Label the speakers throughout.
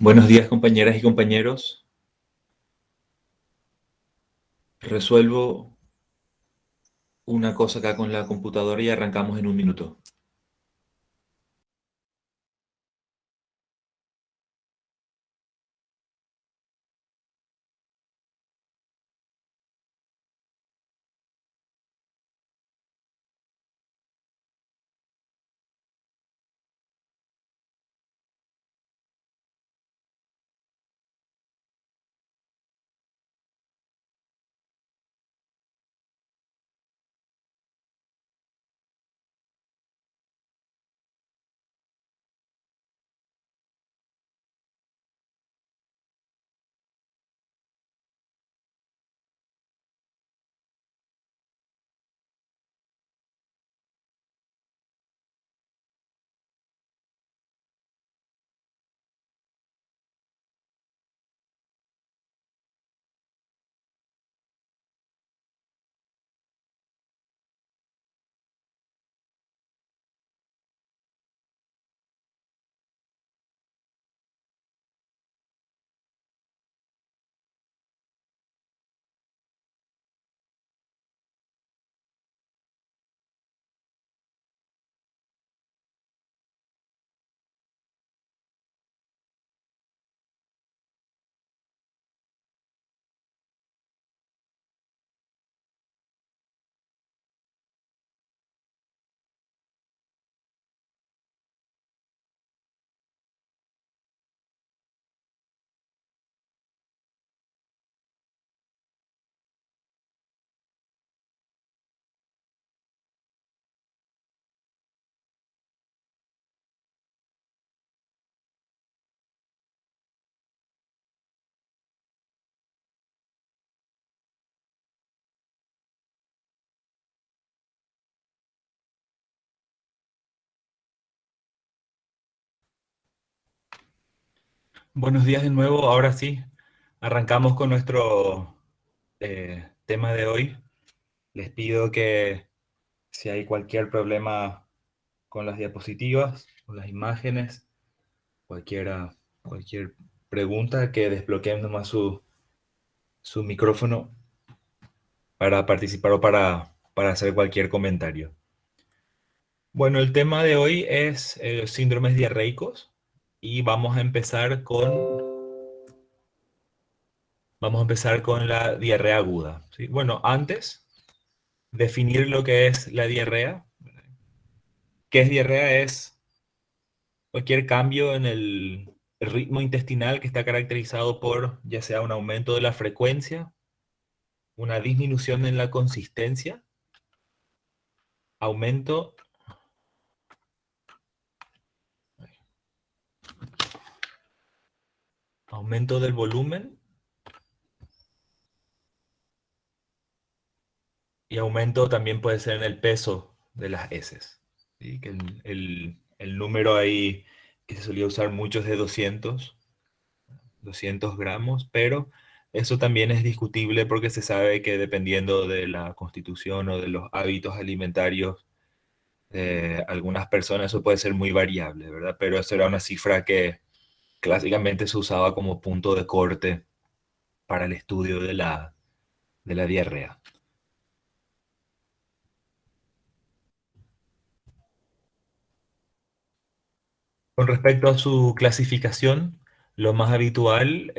Speaker 1: Buenos días, compañeras y compañeros. Resuelvo una cosa acá con la computadora y arrancamos en un minuto. Buenos días de nuevo. Ahora sí, arrancamos con nuestro tema de hoy. Les pido que si hay cualquier problema con las diapositivas, con las imágenes, cualquier pregunta, que desbloqueen nomás su micrófono para participar o para hacer cualquier comentario. Bueno, el tema de hoy es síndromes diarreicos y vamos a empezar con la diarrea aguda, ¿sí? Bueno, antes, definir lo que es la diarrea. ¿Qué es diarrea? Es cualquier cambio en el ritmo intestinal que está caracterizado por ya sea un aumento de la frecuencia, una disminución en la consistencia, aumento, aumento del volumen y aumento también puede ser en el peso de las heces, ¿sí? Que el número ahí que se solía usar mucho es de 200 gramos, pero eso también es discutible porque se sabe que dependiendo de la constitución o de los hábitos alimentarios de algunas personas, eso puede ser muy variable, ¿verdad? Pero eso era una cifra que clásicamente se usaba como punto de corte para el estudio de la diarrea. Con respecto a su clasificación, lo más habitual,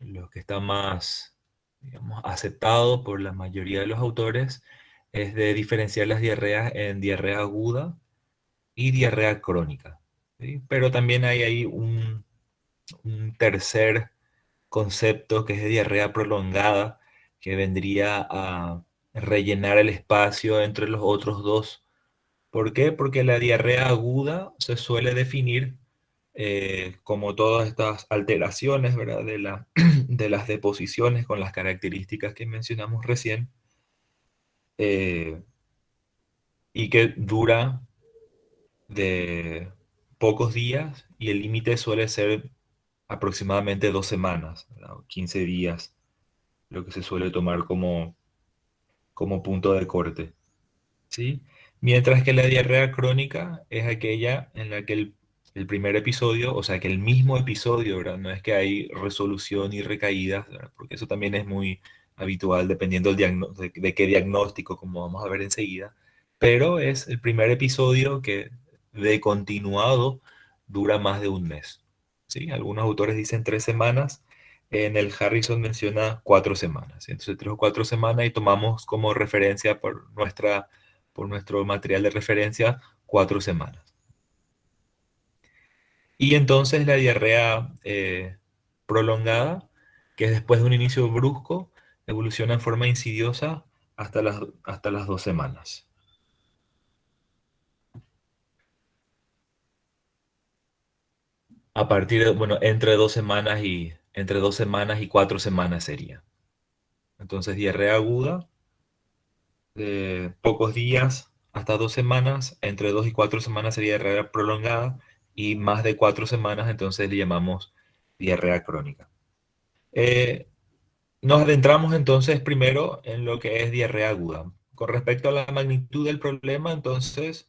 Speaker 1: lo que está más, digamos, aceptado por la mayoría de los autores, es de diferenciar las diarreas en diarrea aguda y diarrea crónica, ¿sí? Pero también hay ahí un tercer concepto que es de diarrea prolongada, que vendría a rellenar el espacio entre los otros dos. ¿Por qué? Porque la diarrea aguda se suele definir como todas estas alteraciones, ¿verdad? De las deposiciones con las características que mencionamos recién, eh, y que dura de pocos días y el límite suele ser aproximadamente 2 semanas, ¿verdad? O 15 días, lo que se suele tomar como punto de corte, ¿sí? Mientras que la diarrea crónica es aquella en la que el primer episodio, o sea que el mismo episodio, ¿verdad? No es que hay resolución y recaídas, ¿verdad? Porque eso también es muy habitual dependiendo de qué diagnóstico, como vamos a ver enseguida, pero es el primer episodio que de continuado dura más de un mes, ¿sí? Algunos autores dicen 3 semanas, en el Harrison menciona 4 semanas, ¿sí? Entonces 3 o 4 semanas y tomamos como referencia por nuestro material de referencia 4 semanas. Y entonces la diarrea prolongada, que es después de un inicio brusco, evoluciona en forma insidiosa hasta las 2 semanas. A partir de, bueno, entre 2 semanas y 4 semanas sería. Entonces, diarrea aguda, de pocos días hasta 2 semanas, entre 2 y 4 semanas sería diarrea prolongada, y más de 4 semanas, entonces le llamamos diarrea crónica. Eh, Nos adentramos entonces primero en lo que es diarrea aguda. Con respecto a la magnitud del problema, entonces,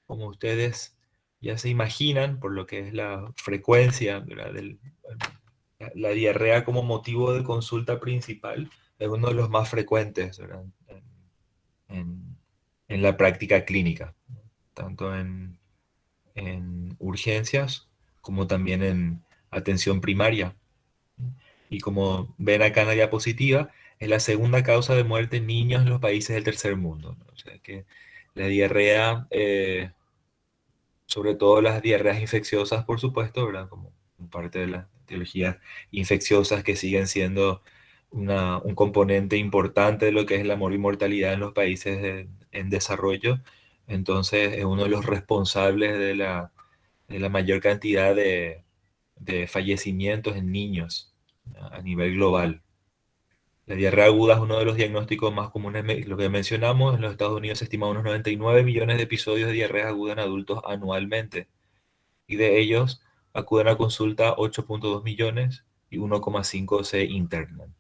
Speaker 1: como ustedes ya se imaginan, por lo que es la frecuencia, ¿verdad? La diarrea como motivo de consulta principal es uno de los más frecuentes, ¿verdad? En- en la práctica clínica, tanto en urgencias como también en atención primaria. Y como ven acá en la diapositiva, es la segunda causa de muerte en niños en los países del tercer mundo, ¿no? O sea que la diarrea, sobre todo las diarreas infecciosas, por supuesto, ¿verdad? Como parte de las etiologías infecciosas que siguen siendo un componente importante de lo que es la mortalidad en los países en desarrollo. Entonces es uno de los responsables de la mayor cantidad de fallecimientos en niños a nivel global. La diarrea aguda es uno de los diagnósticos más comunes, lo que mencionamos, en los Estados Unidos se estima unos 99 millones de episodios de diarrea aguda en adultos anualmente, y de ellos acuden a consulta 8,2 millones y 1,5 se internan,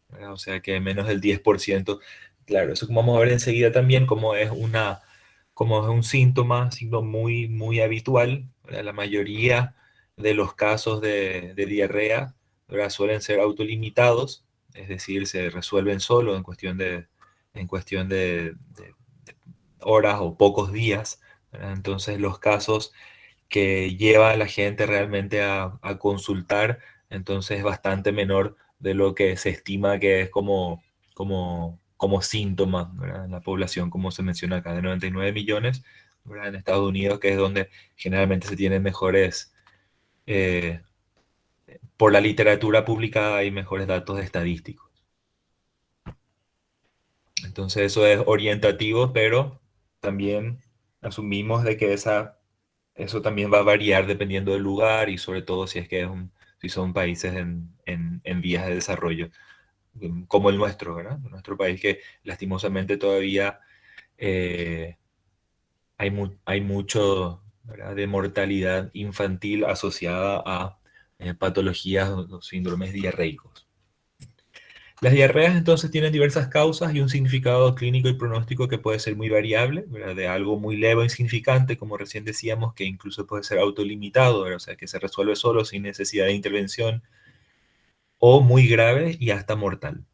Speaker 1: ¿verdad? O sea que menos del 10%. Claro, eso como vamos a ver enseguida también, como es un signo muy, muy habitual, ¿verdad? La mayoría de los casos de diarrea, ¿verdad? Suelen ser autolimitados, es decir, se resuelven solo en cuestión de horas o pocos días, ¿verdad? Entonces los casos que lleva a la gente realmente a consultar, entonces es bastante menor de lo que se estima que es como síntoma, ¿verdad? En la población, como se menciona acá, de 99 millones, ¿verdad? En Estados Unidos, que es donde generalmente se tienen mejores, eh, por la literatura publicada hay mejores datos estadísticos. Entonces eso es orientativo, pero también asumimos de que eso también va a variar dependiendo del lugar y sobre todo si son países en vías de desarrollo, como el nuestro, ¿verdad? Nuestro país que lastimosamente todavía eh, hay mucho, ¿verdad? De mortalidad infantil asociada a patologías o síndromes diarreicos. Las diarreas entonces tienen diversas causas y un significado clínico y pronóstico que puede ser muy variable, ¿verdad? De algo muy leve o insignificante, como recién decíamos, que incluso puede ser autolimitado, ¿verdad? O sea, que se resuelve solo sin necesidad de intervención, o muy grave y hasta mortal.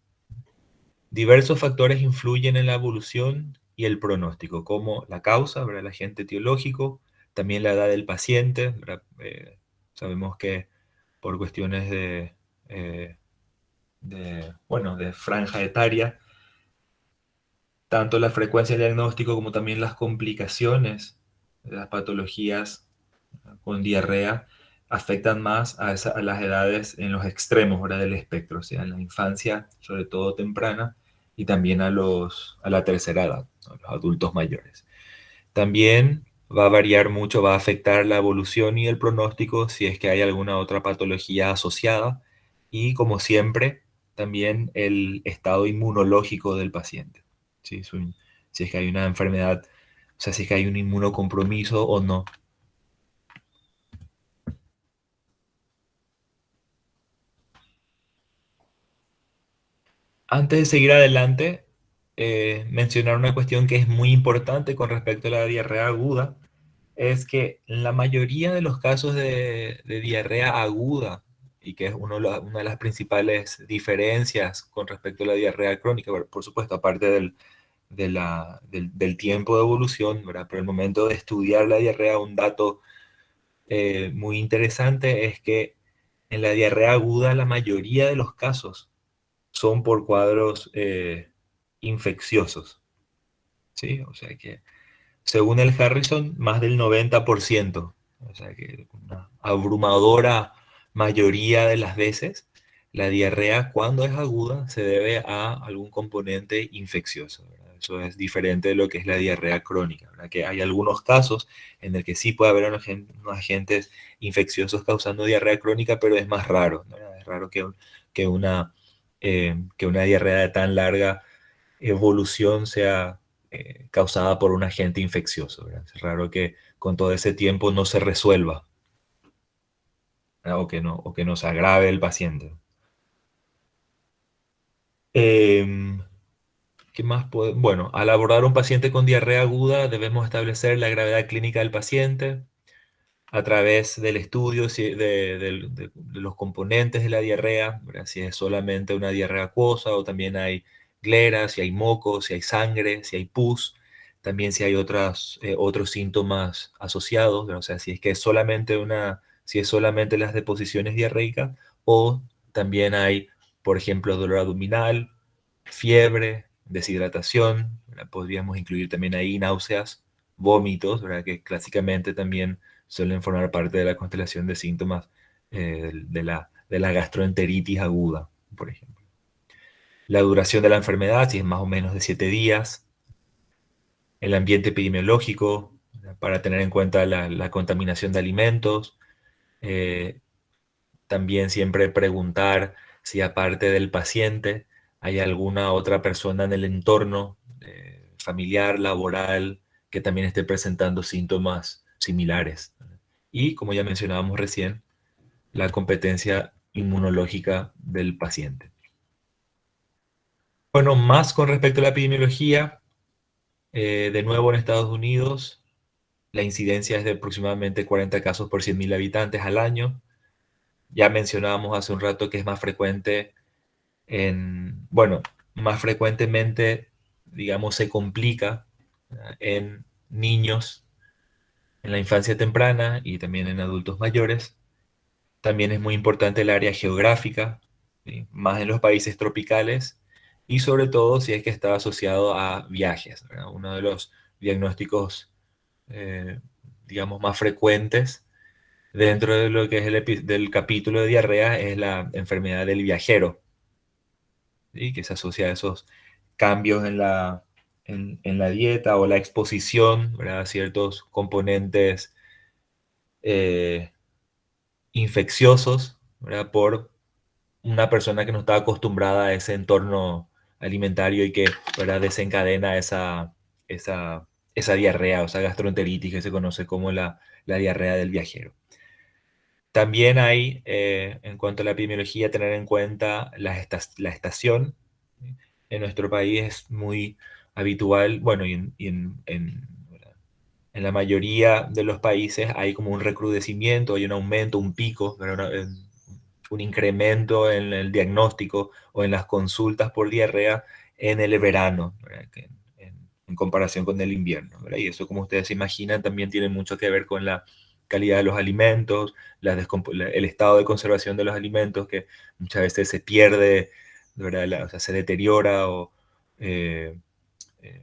Speaker 1: Diversos factores influyen en la evolución y el pronóstico, como la causa, ¿verdad? El agente etiológico, también la edad del paciente, ¿verdad? Sabemos que por cuestiones bueno, de franja etaria, tanto la frecuencia de diagnóstico como también las complicaciones de las patologías con diarrea afectan más a las edades en los extremos, ¿verdad? Del espectro, o sea, en la infancia, sobre todo temprana, y también a la tercera edad, ¿no? Los adultos mayores. También va a variar mucho, va a afectar la evolución y el pronóstico si es que hay alguna otra patología asociada, y como siempre, también el estado inmunológico del paciente. ¿Sí? Si es que hay una enfermedad, o sea, si es que hay un inmunocompromiso o no. Antes de seguir adelante, mencionar una cuestión que es muy importante con respecto a la diarrea aguda, es que en la mayoría de los casos de diarrea aguda, y que es una de las principales diferencias con respecto a la diarrea crónica, por supuesto, aparte del tiempo de evolución, ¿verdad? Pero el momento de estudiar la diarrea, un dato muy interesante es que en la diarrea aguda la mayoría de los casos son por cuadros infecciosos, ¿sí? O sea que según el Harrison, más del 90%, o sea que una abrumadora mayoría de las veces, la diarrea cuando es aguda se debe a algún componente infeccioso, ¿verdad? Eso es diferente de lo que es la diarrea crónica, ¿verdad? Que hay algunos casos en el que sí puede haber unos agentes infecciosos causando diarrea crónica, pero es más raro, ¿verdad? Es raro que una, que una diarrea de tan larga evolución sea causada por un agente infeccioso, ¿verdad? Es raro que con todo ese tiempo no se resuelva, ¿verdad? O que no se agrave el paciente. Em, ¿Qué más puede? Bueno, al abordar un paciente con diarrea aguda debemos establecer la gravedad clínica del paciente a través del estudio de los componentes de la diarrea, ¿verdad? Si es solamente una diarrea acuosa o también hay gleras, si hay moco, si hay sangre, si hay pus, también si hay otros síntomas asociados, ¿verdad? O sea, si es que es solamente si es solamente las deposiciones diarreicas o también hay, por ejemplo, dolor abdominal, fiebre, deshidratación, ¿verdad? Podríamos incluir también ahí náuseas, vómitos, ¿verdad? Que clásicamente también suelen formar parte de la constelación de síntomas de la gastroenteritis aguda, por ejemplo. La duración de la enfermedad, si es más o menos de 7 días. El ambiente epidemiológico, para tener en cuenta la contaminación de alimentos. Eh, También siempre preguntar si aparte del paciente hay alguna otra persona en el entorno familiar, laboral, que también esté presentando síntomas similares. Y como ya mencionábamos recién, la competencia inmunológica del paciente. Bueno, más con respecto a la epidemiología, de nuevo en Estados Unidos, la incidencia es de aproximadamente 40 casos por 100.000 habitantes al año. Ya mencionábamos hace un rato que es más frecuente bueno, más frecuentemente, digamos, se complica en niños en la infancia temprana y también en adultos mayores. También es muy importante el área geográfica, ¿sí? Más en los países tropicales y sobre todo si es que está asociado a viajes, ¿verdad? Uno de los diagnósticos, eh, digamos, más frecuentes dentro de lo que es del capítulo de diarrea es la enfermedad del viajero, ¿sí? Que se asocia a esos cambios en la dieta o la exposición, ¿verdad? A ciertos componentes eh, infecciosos, ¿verdad? Por una persona que no está acostumbrada a ese entorno alimentario y que, ¿verdad? Desencadena esa, esa diarrea o esa gastroenteritis que se conoce como la diarrea del viajero. También hay, en cuanto a la epidemiología, tener en cuenta la estación. En nuestro país es muy habitual, bueno, en la mayoría de los países hay como un recrudecimiento, hay un aumento, un pico, un incremento en el diagnóstico o en las consultas por diarrea en el verano, ¿verdad? En comparación con el invierno, ¿verdad? Y eso, como ustedes se imaginan, también tiene mucho que ver con la calidad de los alimentos, el estado de conservación de los alimentos, que muchas veces se pierde, ¿verdad? O sea, se deteriora o... eh, eh,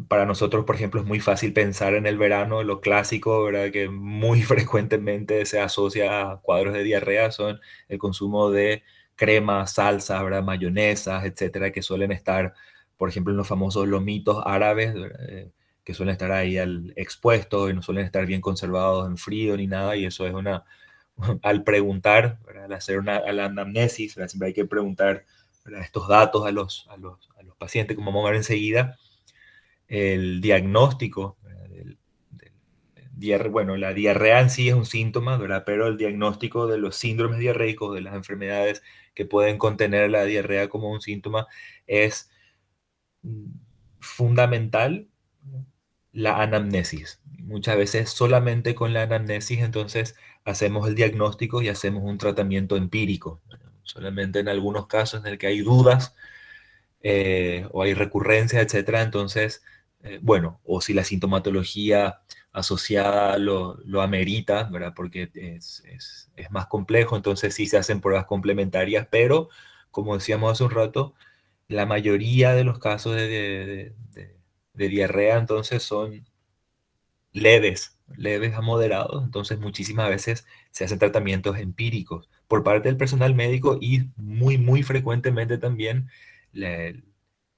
Speaker 1: para nosotros, por ejemplo, es muy fácil pensar en el verano, lo clásico, ¿verdad? Que muy frecuentemente se asocia a cuadros de diarrea, son el consumo de cremas, salsas, ¿verdad? Mayonesas, etcétera, que suelen estar, por ejemplo, en los famosos lomitos árabes, que suelen estar ahí expuestos y no suelen estar bien conservados en frío ni nada, y eso es al preguntar, ¿verdad? Al hacer a la anamnesis, ¿verdad? Siempre hay que preguntar, ¿verdad? Estos datos a los pacientes, como vamos a ver enseguida, el diagnóstico, bueno, la diarrea en sí es un síntoma, ¿verdad? Pero el diagnóstico de los síndromes diarreicos, de las enfermedades que pueden contener la diarrea como un síntoma, es mm, fundamental la anamnesis. Muchas veces solamente con la anamnesis entonces hacemos el diagnóstico y hacemos un tratamiento empírico. Solamente en algunos casos en el que hay dudas o hay recurrencia, etcétera, entonces, bueno, o si la sintomatología asociada lo amerita, ¿verdad? Porque es más complejo, entonces sí se hacen pruebas complementarias, pero como decíamos hace un rato, la mayoría de los casos de diarrea entonces son leves a moderados, entonces muchísimas veces se hacen tratamientos empíricos por parte del personal médico y muy frecuentemente también la-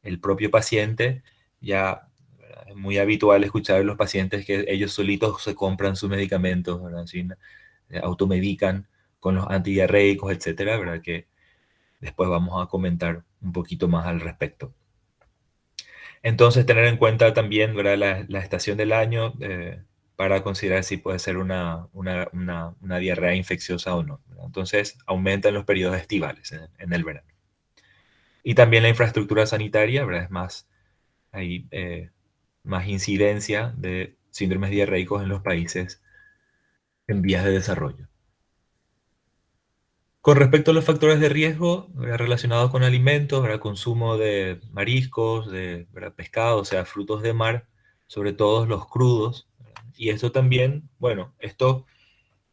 Speaker 1: el propio paciente. Ya ¿verdad? Es muy habitual escuchar a los pacientes que ellos solitos se compran sus medicamentos, ¿verdad? Así, automedican con los antidiarreicos, etcétera, ¿verdad? Que después vamos a comentar un poquito más al respecto. Entonces, tener en cuenta también, ¿verdad? La estación del año para considerar si puede ser una diarrea infecciosa o no, ¿verdad? Entonces, aumenta en los periodos estivales, en el verano. Y también la infraestructura sanitaria, ¿verdad? Es más, hay más incidencia de síndromes diarreicos en los países en vías de desarrollo. Con respecto a los factores de riesgo ¿verdad? Relacionados con alimentos, ¿verdad? Consumo de mariscos, de ¿verdad? Pescado, o sea, frutos de mar, sobre todo los crudos. ¿verdad? Y esto también, bueno, esto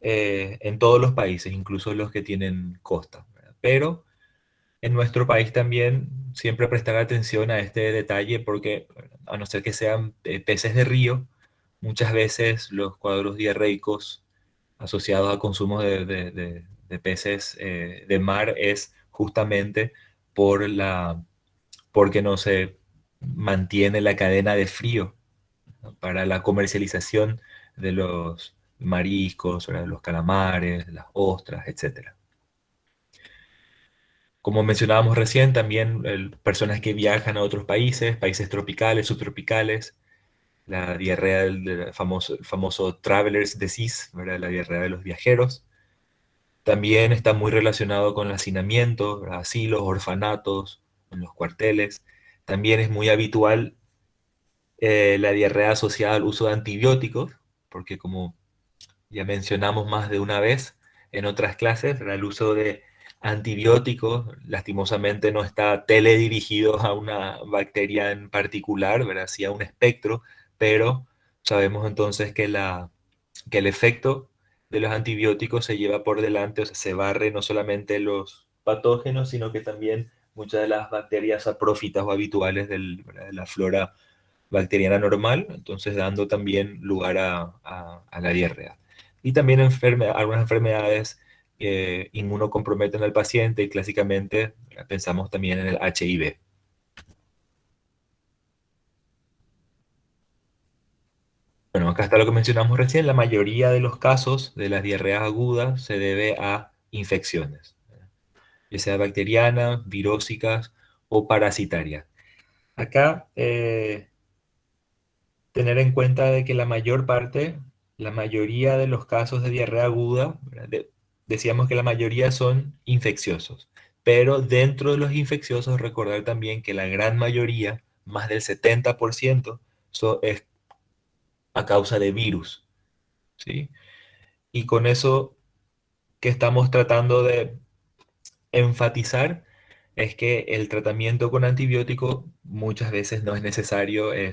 Speaker 1: en todos los países, incluso los que tienen costa. ¿verdad? Pero en nuestro país también siempre prestar atención a este detalle porque a no ser que sean peces de río, muchas veces los cuadros diarreicos asociados a consumo de peces de mar es justamente porque no se mantiene la cadena de frío ¿no? Para la comercialización de los mariscos, ¿verdad? Los calamares, las ostras, etcétera. Como mencionábamos recién, también personas que viajan a otros países, países tropicales, subtropicales, la diarrea del famoso traveler's disease, ¿verdad? La diarrea de los viajeros. También está muy relacionado con el hacinamiento, ¿verdad? Asilos, orfanatos, en los cuarteles. También es muy habitual la diarrea asociada al uso de antibióticos, porque como ya mencionamos más de una vez en otras clases, el uso de antibióticos lastimosamente no está teledirigido a una bacteria en particular, ¿verdad? Sí a un espectro, pero sabemos entonces que el efecto de los antibióticos se lleva por delante, o sea, se barre no solamente los patógenos, sino que también muchas de las bacterias saprófitas o habituales ¿verdad? De la flora bacteriana normal, entonces dando también lugar a la diarrea. Y también algunas enfermedades inmunocomprometen al paciente y clásicamente pensamos también en el HIV. Bueno, acá está lo que mencionamos recién, la mayoría de los casos de las diarreas agudas se debe a infecciones, ya sea bacterianas, virósicas o parasitarias. Acá tener en cuenta de que la mayoría de los casos de diarrea aguda, ¿verdad? Decíamos que la mayoría son infecciosos, pero dentro de los infecciosos recordar también que la gran mayoría, más del 70%, es a causa de virus, ¿sí? Y con eso que estamos tratando de enfatizar es que el tratamiento con antibiótico muchas veces no es necesario, eh,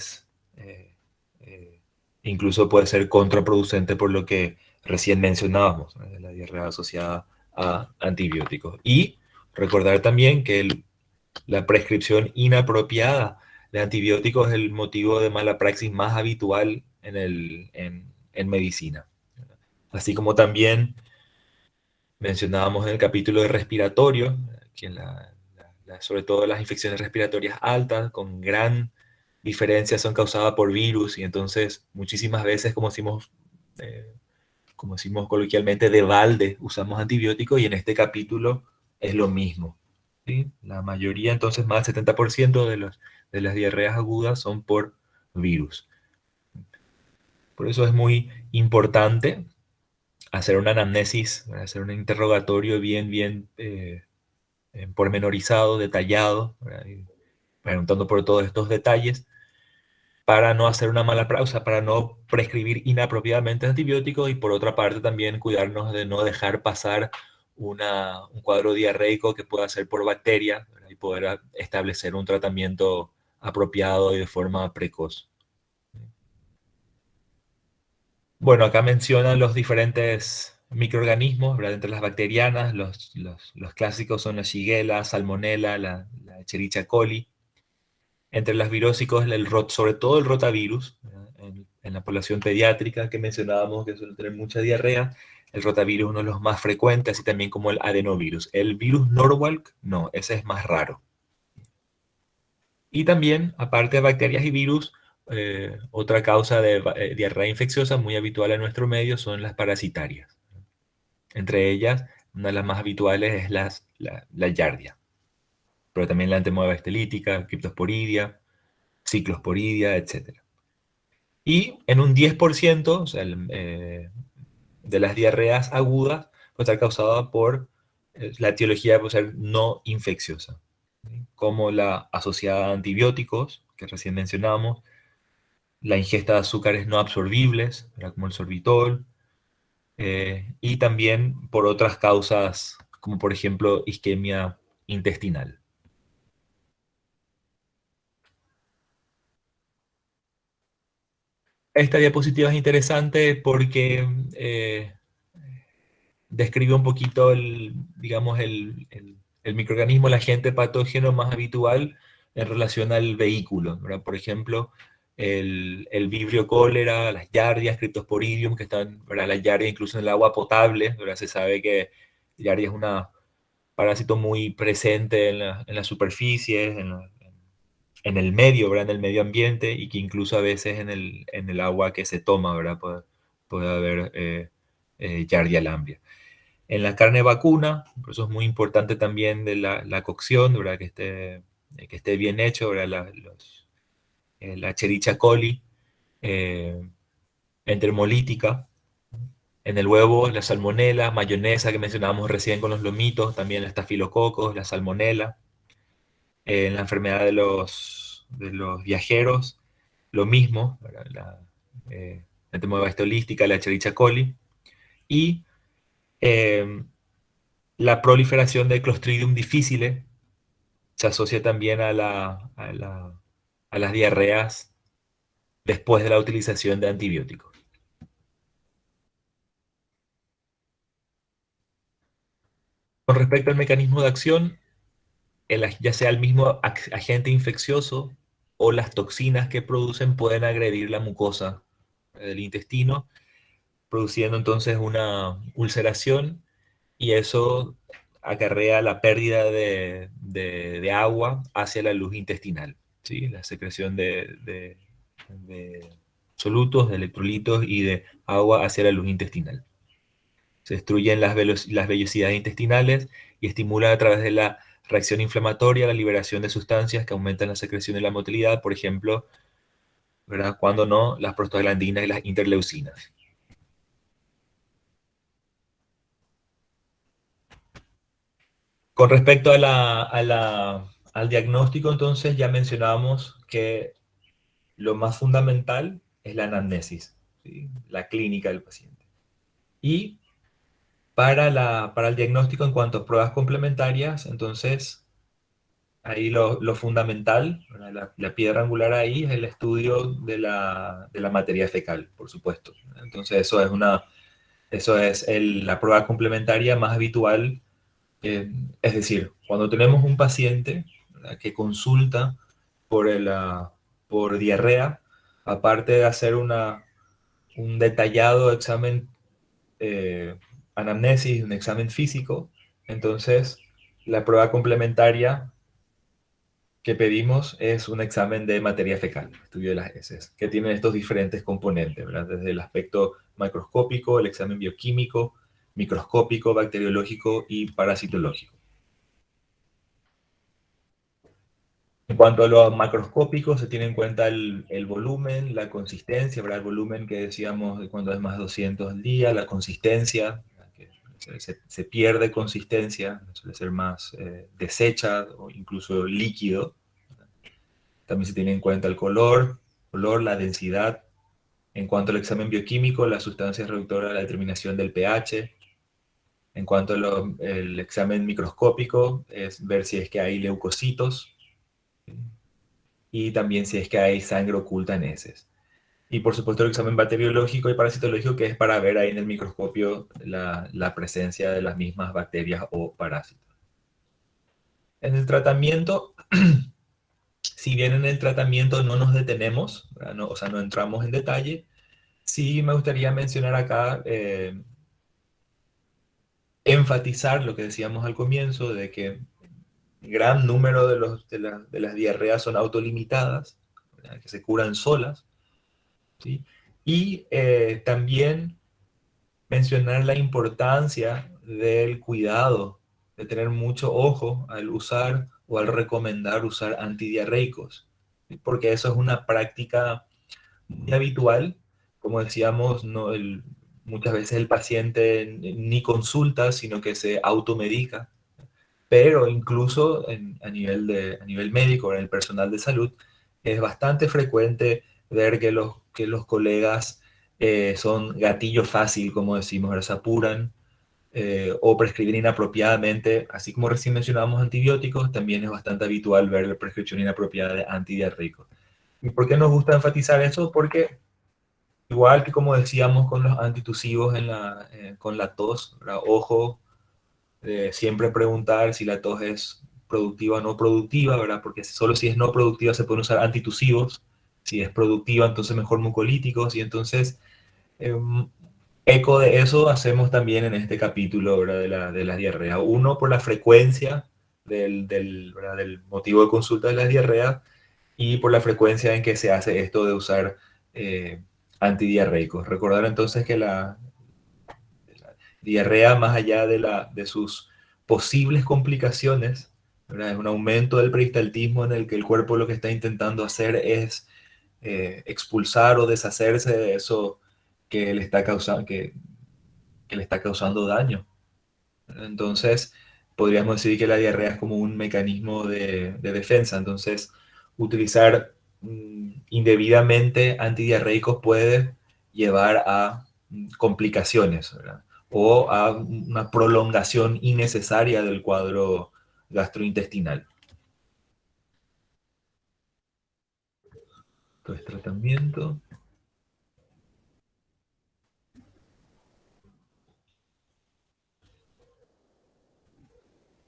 Speaker 1: eh, incluso puede ser contraproducente por lo que recién mencionábamos, ¿no? La diarrea asociada a antibióticos. Y recordar también que la prescripción inapropiada de antibióticos es el motivo de mala praxis más habitual en medicina. Así como también mencionábamos en el capítulo de respiratorio, que sobre todo las infecciones respiratorias altas, con gran diferencia, son causadas por virus y entonces muchísimas veces, como decimos coloquialmente, de balde usamos antibióticos y en este capítulo es lo mismo. ¿sí? La mayoría, entonces más del 70% de las diarreas agudas son por virus. Por eso es muy importante hacer una anamnesis, hacer un interrogatorio bien pormenorizado, detallado, ¿verdad? Y preguntando por todos estos detalles para no hacer una mala práctica, para no prescribir inapropiadamente antibióticos y por otra parte también cuidarnos de no dejar pasar un cuadro diarreico que pueda ser por bacteria, ¿verdad? Y poder establecer un tratamiento apropiado y de forma precoz. Bueno, acá mencionan los diferentes microorganismos, ¿verdad? Entre las bacterianas, los clásicos son la Shigella, Salmonella, la Escherichia coli. Entre las virósicos, sobre todo el rotavirus, ¿verdad? En la población pediátrica que mencionábamos que suele tener mucha diarrea, el rotavirus es uno de los más frecuentes, así también como el adenovirus. El virus Norwalk, no, ese es más raro. Y también, aparte de bacterias y virus, otra causa de diarrea infecciosa muy habitual en nuestro medio son las parasitarias. Entre ellas, una de las más habituales es la Yardia, pero también la Entamoeba estelítica, Cryptosporidia, Ciclosporidia, etc. Y en un 10%, o sea, de las diarreas agudas, puede estar causada por la etiología puede ser no infecciosa, ¿sí? Como la asociada a antibióticos, que recién mencionamos, la ingesta de azúcares no absorbibles, ¿verdad? Como el sorbitol, y también por otras causas, como por ejemplo isquemia intestinal. Esta diapositiva es interesante porque describe un poquito digamos, el microorganismo, el agente patógeno más habitual en relación al vehículo, ¿verdad? Por ejemplo, el vibrio cólera, las yardias, Cryptosporidium, que están, ¿verdad? La yardia incluso en el agua potable, ¿verdad? Se sabe que yardia es un parásito muy presente en las superficies, en el medio, ¿verdad? En el medio ambiente y que incluso a veces en el agua que se toma, ¿verdad? Puede haber Giardia lamblia. En la carne vacuna, por eso es muy importante también de la cocción, ¿verdad? Que esté bien hecho, ¿verdad? La Escherichia coli, eh, entermolítica. En el huevo, la salmonela, mayonesa que mencionábamos recién con los lomitos, también el estafilococos, la salmonela. En la enfermedad de los viajeros, lo mismo, ¿verdad? La entomoeba holística, la Escherichia coli. Y eh, la proliferación de Clostridium difficile se asocia también a las diarreas después de la utilización de antibióticos. Con respecto al mecanismo de acción, ya sea el mismo agente infeccioso o las toxinas que producen pueden agredir la mucosa del intestino, produciendo entonces una ulceración y eso acarrea la pérdida de agua hacia la luz intestinal, ¿sí? La secreción de solutos, de electrolitos y de agua hacia la luz intestinal. Se destruyen las vellosidades intestinales y estimula a través de la reacción inflamatoria la liberación de sustancias que aumentan la secreción y la motilidad, por ejemplo, ¿verdad? Cuando no, las prostaglandinas y las interleucinas. Con respecto al diagnóstico, entonces ya mencionábamos que lo más fundamental es la anamnesis, ¿sí? La clínica del paciente. Y para el diagnóstico en cuanto a pruebas complementarias, entonces ahí lo fundamental, la piedra angular ahí es el estudio de la materia fecal, por supuesto. Entonces eso es la prueba complementaria más habitual. Es decir, cuando tenemos un paciente, ¿verdad? Que consulta por, por diarrea, aparte de hacer un detallado examen anamnesis, un examen físico, entonces la prueba complementaria que pedimos es un examen de materia fecal, estudio de las heces, que tiene estos diferentes componentes, ¿verdad? Desde el aspecto macroscópico, el examen bioquímico, microscópico, bacteriológico y parasitológico. En cuanto a lo macroscópico, se tiene en cuenta el volumen, la consistencia, ¿verdad? El volumen que decíamos de cuando es más de 200 al día, la consistencia, que se pierde consistencia, suele ser más deshecha o incluso líquido. También se tiene en cuenta el color, olor, la densidad. En cuanto al examen bioquímico, la sustancia reductora, la determinación del pH. En cuanto al examen microscópico, es ver si es que hay leucocitos y también si es que hay sangre oculta en heces. Y por supuesto el examen bacteriológico y parasitológico, que es para ver ahí en el microscopio la presencia de las mismas bacterias o parásitos. En el tratamiento, si bien en el tratamiento no nos detenemos, no, o sea, no entramos en detalle, sí me gustaría mencionar acá, enfatizar lo que decíamos al comienzo, de que gran número de las diarreas son autolimitadas, ¿verdad? Que se curan solas, ¿sí? Y también mencionar la importancia del cuidado, de tener mucho ojo al usar o al recomendar usar antidiarreicos, ¿sí? Porque eso es una práctica muy habitual. Como decíamos, muchas veces el paciente ni consulta, sino que se automedica, pero incluso a nivel médico, en el personal de salud, es bastante frecuente ver que los colegas son gatillo fácil, como decimos, ahora se apuran o prescribir inapropiadamente, así como recién mencionábamos antibióticos, también es bastante habitual ver la prescripción inapropiada de antidiarreicos. ¿Y por qué nos gusta enfatizar eso? Porque igual que como decíamos con los antitusivos con la tos, ¿verdad? Ojo, siempre preguntar si la tos es productiva o no productiva, ¿verdad? Porque solo si es no productiva se pueden usar antitusivos, si es productiva entonces mejor mucolíticos, y entonces eco de eso hacemos también en este capítulo, ¿verdad? De la diarrea. Uno, por la frecuencia ¿verdad? Del motivo de consulta de la diarrea y por la frecuencia en que se hace esto de usar eh, antidiarreicos. Recordar entonces que la diarrea, más allá de sus posibles complicaciones, ¿verdad? Es un aumento del peristaltismo en el que el cuerpo lo que está intentando hacer es expulsar o deshacerse de eso que le está causando, que le está causando daño. Entonces, podríamos decir que la diarrea es como un mecanismo de defensa. Entonces, utilizar indebidamente antidiarreicos puede llevar a complicaciones, ¿verdad? O a una prolongación innecesaria del cuadro gastrointestinal. Entonces, tratamiento.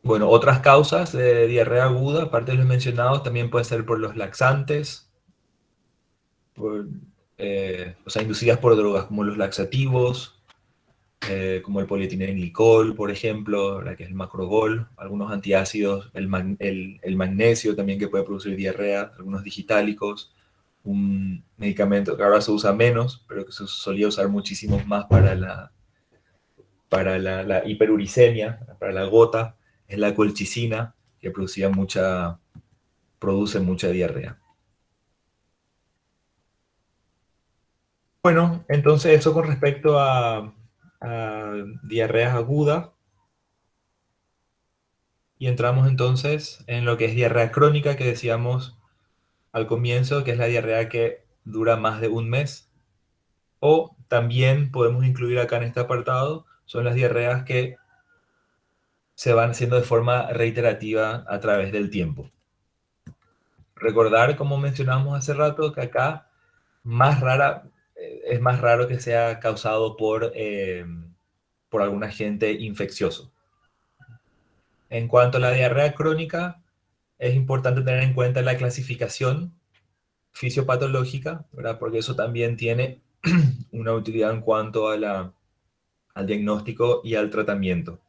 Speaker 1: Bueno, otras causas de diarrea aguda, aparte de los mencionados, también puede ser por los laxantes, por, o sea, inducidas por drogas como los laxativos, como el polietilenglicol, por ejemplo, la que es el macrogol, algunos antiácidos, el magnesio también que puede producir diarrea, algunos digitálicos, un medicamento que ahora se usa menos, pero que se solía usar muchísimo más para la hiperuricemia, para la gota, es la colchicina, que produce mucha diarrea. Bueno, entonces eso con respecto a diarreas agudas. Y entramos entonces en lo que es diarrea crónica, que decíamos al comienzo, que es la diarrea que dura más de un mes. O también podemos incluir acá en este apartado, son las diarreas que se van haciendo de forma reiterativa a través del tiempo. Recordar, como mencionamos hace rato, que acá más rara, es más raro que sea causado por algún agente infeccioso. En cuanto a la diarrea crónica, es importante tener en cuenta la clasificación fisiopatológica, ¿verdad? Porque eso también tiene una utilidad en cuanto al diagnóstico y al tratamiento.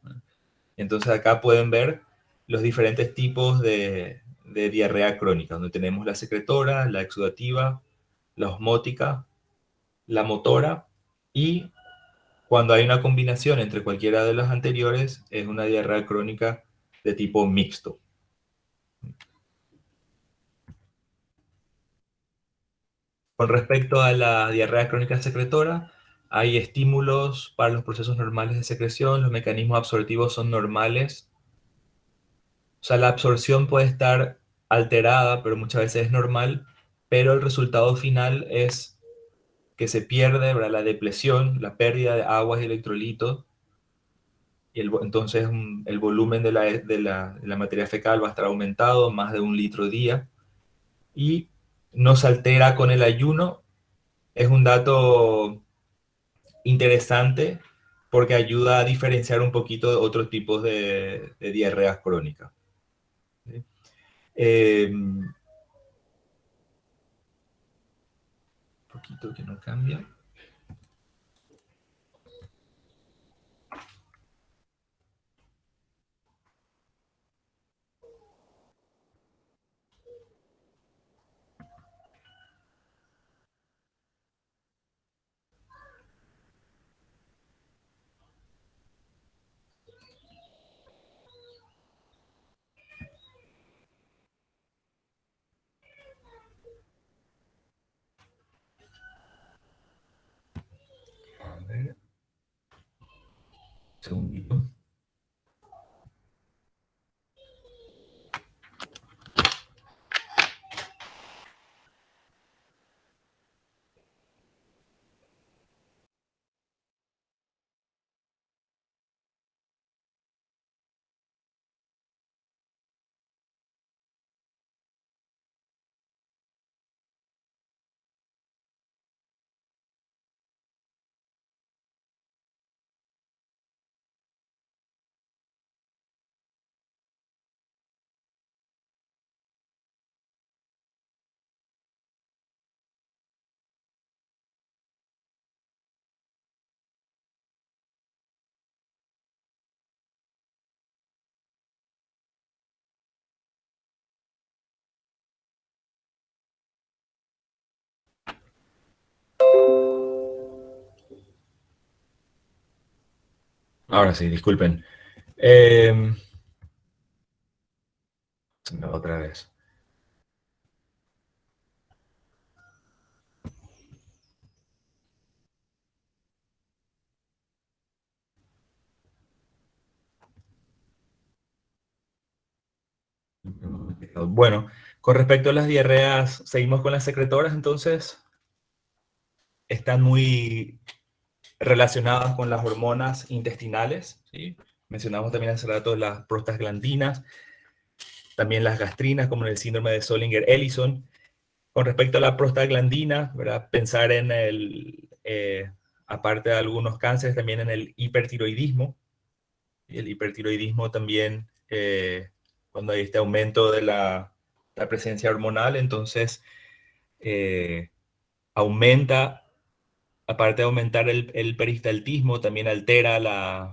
Speaker 1: Entonces acá pueden ver los diferentes tipos de diarrea crónica, donde tenemos la secretora, la exudativa, la osmótica, la motora, y cuando hay una combinación entre cualquiera de las anteriores, es una diarrea crónica de tipo mixto. Con respecto a la diarrea crónica secretora, hay estímulos para los procesos normales de secreción, los mecanismos absortivos son normales, o sea, la absorción puede estar alterada, pero muchas veces es normal, pero el resultado final es que se pierde, ¿verdad? La depresión, la pérdida de aguas y electrolitos, y entonces el volumen de la materia fecal va a estar aumentado, más de 1 litro día, y no se altera con el ayuno. Es un dato interesante porque ayuda a diferenciar un poquito de otros tipos de diarreas crónicas. ¿Sí? Un poquito que no cambia. A ver, un segundito. Ahora sí, disculpen. Eh, Otra vez. Bueno, con respecto a las diarreas, seguimos con las secretoras, entonces están muy relacionadas con las hormonas intestinales, ¿sí? Mencionamos también hace rato las prostaglandinas, también las gastrinas, como en el síndrome de Zollinger-Ellison. Con respecto a la prostaglandina, ¿verdad? Pensar en aparte de algunos cánceres, también en el hipertiroidismo. Y el hipertiroidismo también, cuando hay este aumento de la presencia hormonal, entonces eh, aumenta, aparte de aumentar el peristaltismo, también altera la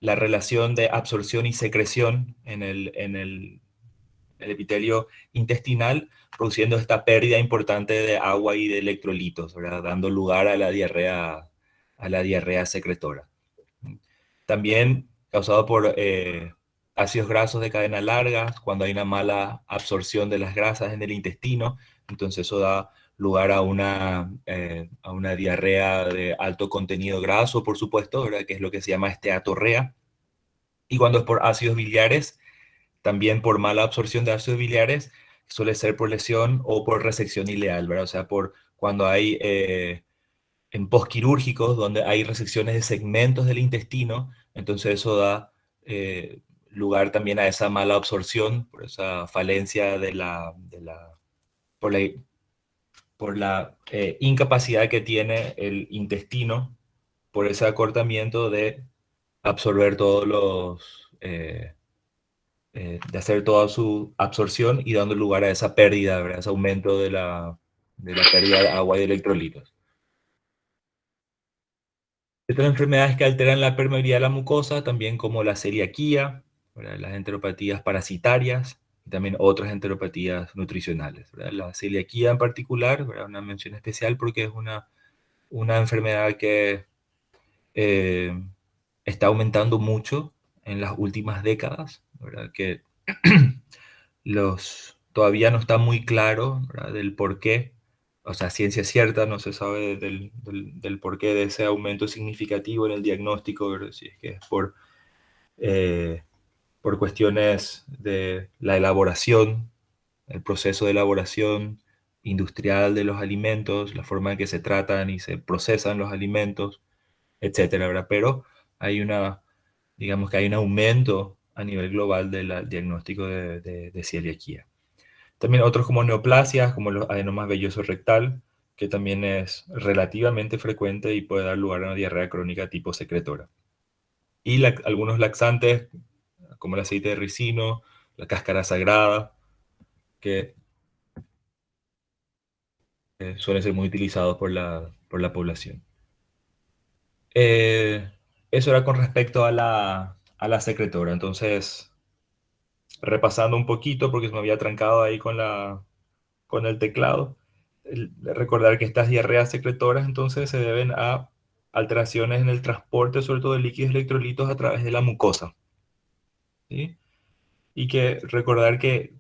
Speaker 1: relación de absorción y secreción en el epitelio intestinal, produciendo esta pérdida importante de agua y de electrolitos, ¿verdad? Dando lugar a la diarrea secretora. También causado por ácidos grasos de cadena larga, cuando hay una mala absorción de las grasas en el intestino, entonces eso da lugar a una diarrea de alto contenido graso, por supuesto, ¿verdad? Que es lo que se llama esteatorrea. Y cuando es por ácidos biliares, también por mala absorción de ácidos biliares, suele ser por lesión o por resección ileal, ¿verdad? O sea, por cuando hay en postquirúrgicos, donde hay resecciones de segmentos del intestino, entonces eso da lugar también a esa mala absorción, por esa falencia por la, por la incapacidad que tiene el intestino, por ese acortamiento de absorber de hacer toda su absorción y dando lugar a esa pérdida, ¿verdad? Ese aumento de la pérdida de agua y de electrolitos. Otras enfermedades que alteran la permeabilidad de la mucosa, también como la celiaquía, ¿verdad? Las enteropatías parasitarias y también otras enteropatías nutricionales, ¿verdad? La celiaquía en particular, ¿verdad? Una mención especial porque es una enfermedad que eh, está aumentando mucho en las últimas décadas, ¿verdad? Que todavía no está muy claro, ¿verdad? Del por qué, o sea, ciencia cierta, no se sabe del por qué de ese aumento significativo en el diagnóstico, ¿verdad? Si es que es eh, por cuestiones de la elaboración, el proceso de elaboración industrial de los alimentos, la forma en que se tratan y se procesan los alimentos, etcétera, ¿verdad? Pero hay digamos que hay un aumento a nivel global del diagnóstico de celiaquía. También otros como neoplasias, como los adenomas velloso rectal, que también es relativamente frecuente y puede dar lugar a una diarrea crónica tipo secretora. Y algunos laxantes, como el aceite de ricino, la cáscara sagrada, que suelen ser muy utilizados por la población. Eh, Eso era con respecto a a la secretora. Entonces, repasando un poquito, porque se me había trancado ahí con el teclado, recordar que estas diarreas secretoras entonces se deben a alteraciones en el transporte, sobre todo de líquidos electrolitos a través de la mucosa. ¿Sí? Y que recordar que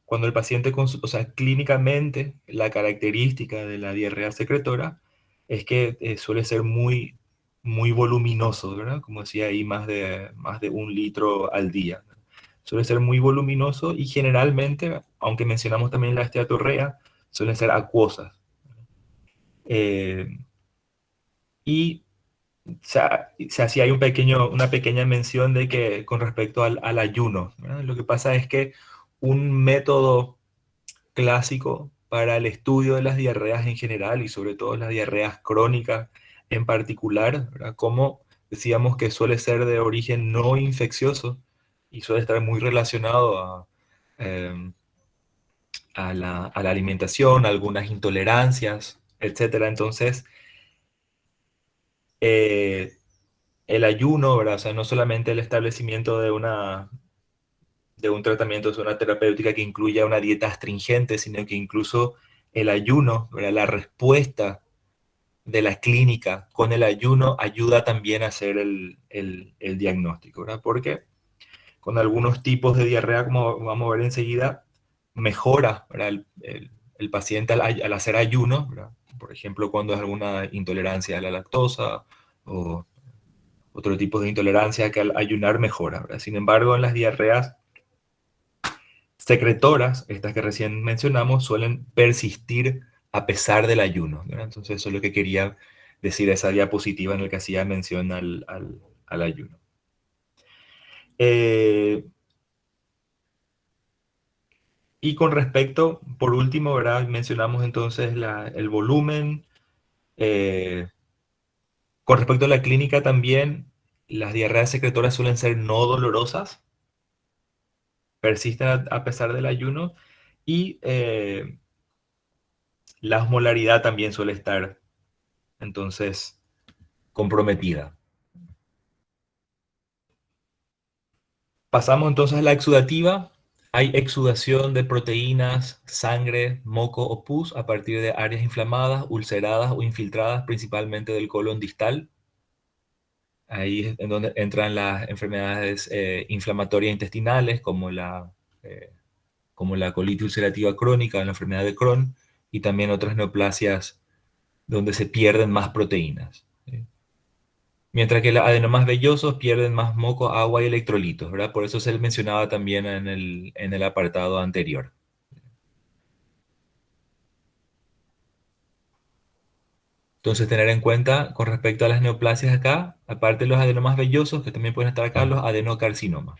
Speaker 1: cuando el paciente, o sea, clínicamente la característica de la diarrea secretora es que suele ser muy voluminoso, ¿verdad? Como decía ahí, más de 1 litro al día. Suele ser muy voluminoso y generalmente, aunque mencionamos también la esteatorrea, suelen ser acuosas. Eh, y o sea, sí hay una pequeña mención de que con respecto al ayuno, ¿verdad? Lo que pasa es que un método clásico para el estudio de las diarreas en general y sobre todo las diarreas crónicas en particular, ¿verdad? Como decíamos que suele ser de origen no infeccioso y suele estar muy relacionado eh, a la alimentación, a algunas intolerancias, etcétera. Entonces, eh, el ayuno, ¿verdad? O sea, no solamente el establecimiento de un tratamiento, de una terapéutica que incluya una dieta astringente, sino que incluso el ayuno, ¿verdad? La respuesta de la clínica con el ayuno ayuda también a hacer el diagnóstico, ¿verdad? Porque con algunos tipos de diarrea, como vamos a ver enseguida, mejora, ¿verdad? El paciente al hacer ayuno, ¿verdad? Por ejemplo, cuando es alguna intolerancia a la lactosa o otro tipo de intolerancia que al ayunar mejora, ¿verdad? Sin embargo, en las diarreas secretoras, estas que recién mencionamos, suelen persistir a pesar del ayuno, ¿verdad? Entonces, eso es lo que quería decir esa diapositiva en la que hacía mención al ayuno. Eh, y con respecto, por último, ¿verdad? Mencionamos entonces el volumen. eh, con respecto a la clínica también, las diarreas secretoras suelen ser no dolorosas, persisten a pesar del ayuno y la osmolaridad también suele estar entonces comprometida. Pasamos entonces a la exudativa. Hay exudación de proteínas, sangre, moco o pus a partir de áreas inflamadas, ulceradas o infiltradas, principalmente del colon distal. Ahí es en donde entran las enfermedades inflamatorias intestinales, eh, como la colitis ulcerativa crónica, la enfermedad de Crohn, y también otras neoplasias donde se pierden más proteínas. ¿Sí? Mientras que los adenomas vellosos pierden más moco, agua y electrolitos, ¿verdad? Por eso se mencionaba también en el apartado anterior. Entonces, tener en cuenta con respecto a las neoplasias acá, aparte de los adenomas vellosos, que también pueden estar acá, los adenocarcinomas.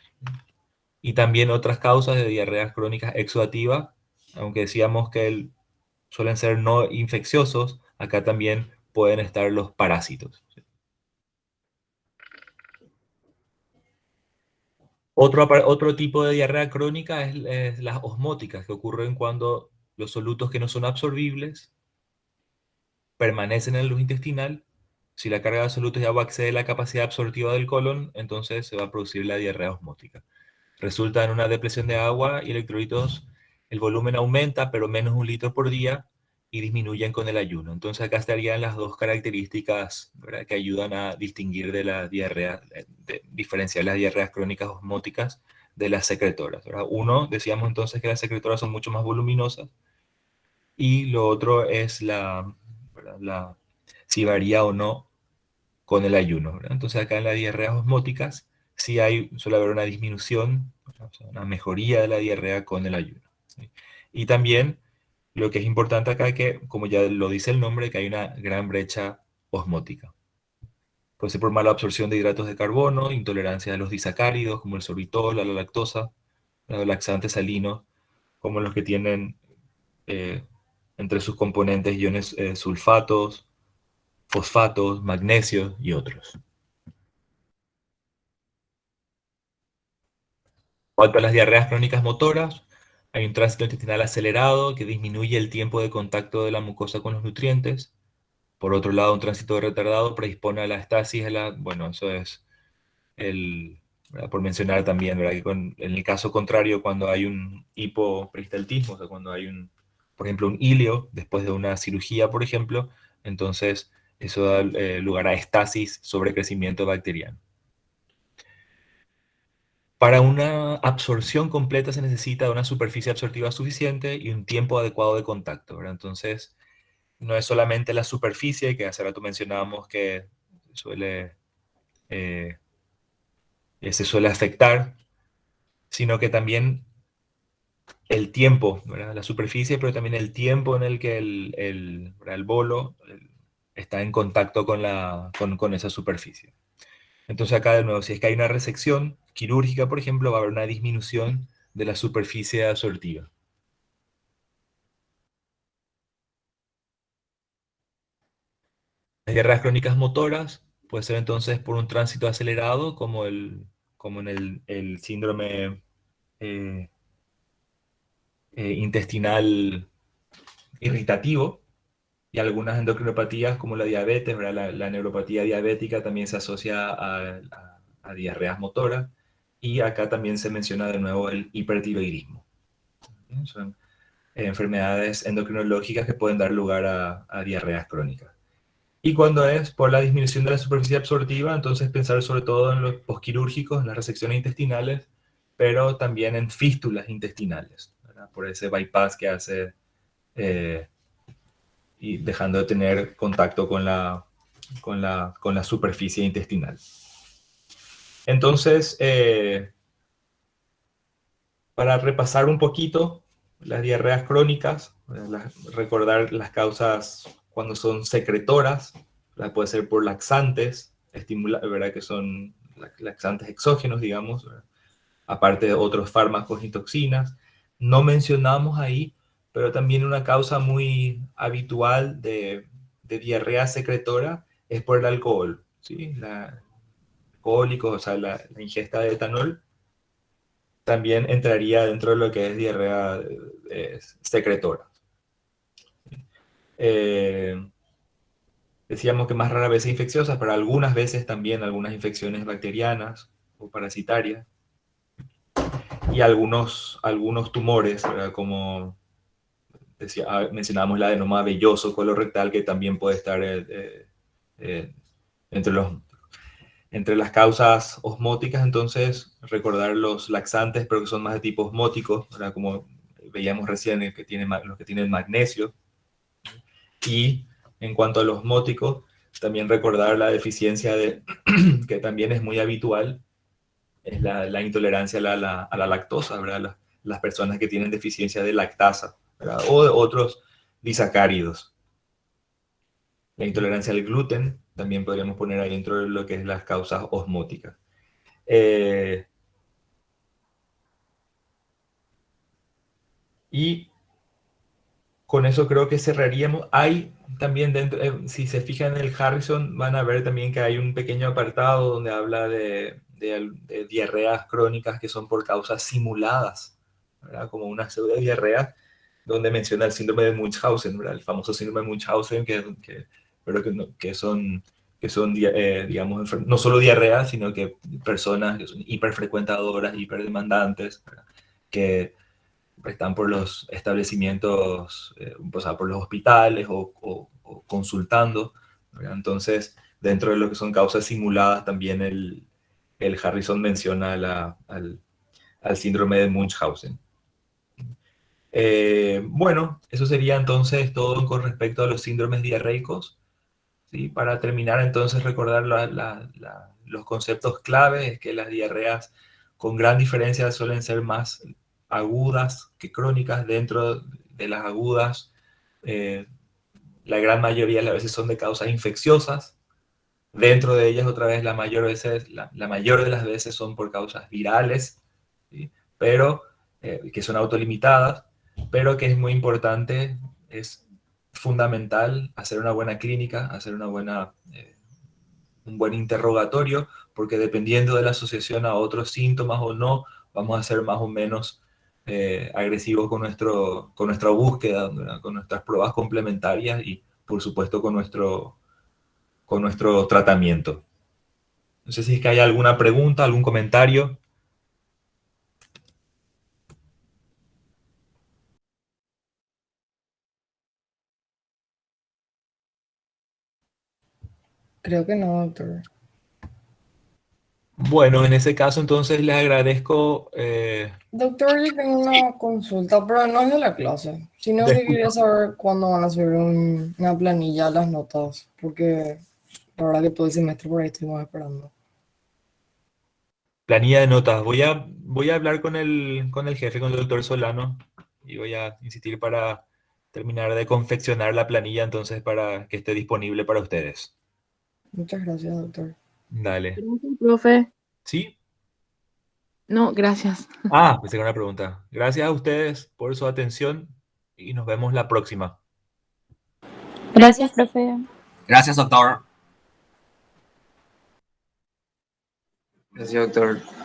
Speaker 1: Y también otras causas de diarreas crónicas exudativas, aunque decíamos que suelen ser no infecciosos, acá también pueden estar los parásitos. Otro tipo de diarrea crónica es las osmóticas, que ocurren cuando los solutos que no son absorbibles permanecen en la luz intestinal. Si la carga de solutos de agua excede la capacidad absortiva del colon, entonces se va a producir la diarrea osmótica. Resulta en una depresión de agua y electrolitos, el volumen aumenta, pero menos 1 litro por día y disminuyen con el ayuno. Entonces acá estarían las dos características, ¿verdad?, que ayudan a distinguir de la diarrea, diferenciar las diarreas crónicas osmóticas de las secretoras, ¿verdad? Uno, decíamos entonces que las secretoras son mucho más voluminosas y lo otro es ¿verdad?, si varía o no con el ayuno, ¿verdad? Entonces acá en las diarreas osmóticas sí suele haber una disminución, o sea, una mejoría de la diarrea con el ayuno. ¿sí? Y también lo que es importante acá es que, como ya lo dice el nombre, que hay una gran brecha osmótica. Puede ser por mala absorción de hidratos de carbono, intolerancia a los disacáridos, como el sorbitol, a la lactosa, a los laxantes salinos, como los que tienen eh, entre sus componentes iones sulfatos, fosfatos, magnesio y otros. Cuanto a las diarreas crónicas motoras, hay un tránsito intestinal acelerado que disminuye el tiempo de contacto de la mucosa con los nutrientes. Por otro lado, un tránsito retardado predispone a la estasis, bueno, eso es ¿verdad? Por mencionar también, ¿verdad? Que en el caso contrario, cuando hay un hipoperistaltismo, o sea, cuando hay por ejemplo, un ilio después de una cirugía, por ejemplo, entonces eso da lugar a estasis, sobrecrecimiento bacteriano. Para una absorción completa se necesita una superficie absortiva suficiente y un tiempo adecuado de contacto, ¿verdad? Entonces, no es solamente la superficie, que hace rato mencionábamos que suele, eh, se suele afectar, sino que también el tiempo, ¿verdad? La superficie, pero también el tiempo en el que ¿verdad? El bolo está en contacto con esa superficie. Entonces acá de nuevo, si es que hay una resección quirúrgica, por ejemplo, va a haber una disminución de la superficie absortiva. Las diarreas crónicas motoras puede ser entonces por un tránsito acelerado, como en el síndrome eh, intestinal irritativo, y algunas endocrinopatías como la diabetes, ¿verdad? La neuropatía diabética también se asocia a diarreas motoras, y acá también se menciona de nuevo el hipertiroidismo. Son enfermedades endocrinológicas que pueden dar lugar a diarreas crónicas. Y cuando es por la disminución de la superficie absortiva, entonces pensar sobre todo en los posquirúrgicos, en las resecciones intestinales, pero también en fístulas intestinales, ¿verdad? Por ese bypass que hace eh, y dejando de tener contacto con la superficie intestinal. Entonces, para repasar un poquito las diarreas crónicas, recordar las causas cuando son secretoras, puede ser por laxantes, ¿verdad? Que son laxantes exógenos, digamos, ¿verdad? Aparte de otros fármacos y toxinas. No mencionamos ahí, pero también una causa muy habitual de diarrea secretora es por el alcohol, ¿sí? Alcohólicos, o sea, la ingesta de etanol también entraría dentro de lo que es diarrea secretora. Eh, Decíamos que más rara vez infecciosas, pero algunas veces también algunas infecciones bacterianas o parasitarias y algunos tumores, ¿verdad? Como mencionábamos el adenoma velloso colorectal, que también puede estar eh, entre, entre las causas osmóticas. Entonces recordar los laxantes, pero que son más de tipo osmótico, ¿verdad? Como veíamos recién, los que tienen magnesio. Y en cuanto a los osmóticos, también recordar la deficiencia que también es muy habitual, es la intolerancia a la lactosa, ¿verdad? Las personas que tienen deficiencia de lactasa, ¿verdad? O de otros disacáridos. La intolerancia al gluten también podríamos poner ahí dentro de lo que es las causas osmóticas. Eh, y con eso creo que cerraríamos. Hay también dentro, si se fijan en el Harrison, van a ver también que hay un pequeño apartado donde habla de diarreas crónicas que son por causas simuladas, ¿verdad? Como una pseudodiarrea, donde menciona el síndrome de Munchausen, ¿verdad? El famoso síndrome de Munchausen, pero que son digamos, no solo diarreas, sino que personas que son hiperfrecuentadoras, hiperdemandantes, ¿verdad? Que están por los establecimientos, o sea, por los hospitales o consultando, ¿verdad? Entonces, dentro de lo que son causas simuladas, también el Harrison menciona al síndrome de Munchausen. Bueno, eso sería entonces todo con respecto a los síndromes diarreicos. ¿Sí? Para terminar, entonces, recordar los conceptos clave, es que las diarreas con gran diferencia suelen ser más agudas que crónicas. Dentro de las agudas, la gran mayoría de las veces son de causas infecciosas. Dentro de ellas, otra vez, la mayor de las veces son por causas virales, ¿sí? Pero que son autolimitadas, pero que es muy importante, es fundamental hacer una buena clínica, hacer un buen interrogatorio, porque dependiendo de la asociación a otros síntomas o no, vamos a ser más o menos agresivos con nuestra búsqueda, ¿verdad? Con nuestras pruebas complementarias y, por supuesto, con nuestro tratamiento. No sé si es que hay alguna pregunta, algún comentario.
Speaker 2: Creo que no, doctor.
Speaker 1: Bueno, en ese caso entonces les agradezco.
Speaker 2: Doctor, yo tengo
Speaker 1: Sí,
Speaker 2: una consulta, pero no es de la clase, sino que quería
Speaker 1: disculpa.
Speaker 2: saber cuándo van a subir una planilla a las notas, porque la verdad que todo el semestre por ahí estuvimos esperando.
Speaker 1: Planilla de notas. Voy a hablar con el jefe, con el doctor Solano, y voy a insistir para terminar de confeccionar la planilla entonces para que esté disponible para ustedes.
Speaker 2: Muchas gracias, doctor.
Speaker 1: Dale.
Speaker 3: Gracias, profe.
Speaker 1: ¿Sí?
Speaker 3: No, gracias.
Speaker 1: Ah, pensé que era una pregunta. Gracias a ustedes por su atención y nos vemos la próxima.
Speaker 4: Gracias, profe.
Speaker 5: Gracias, doctor.
Speaker 6: Gracias, doctor.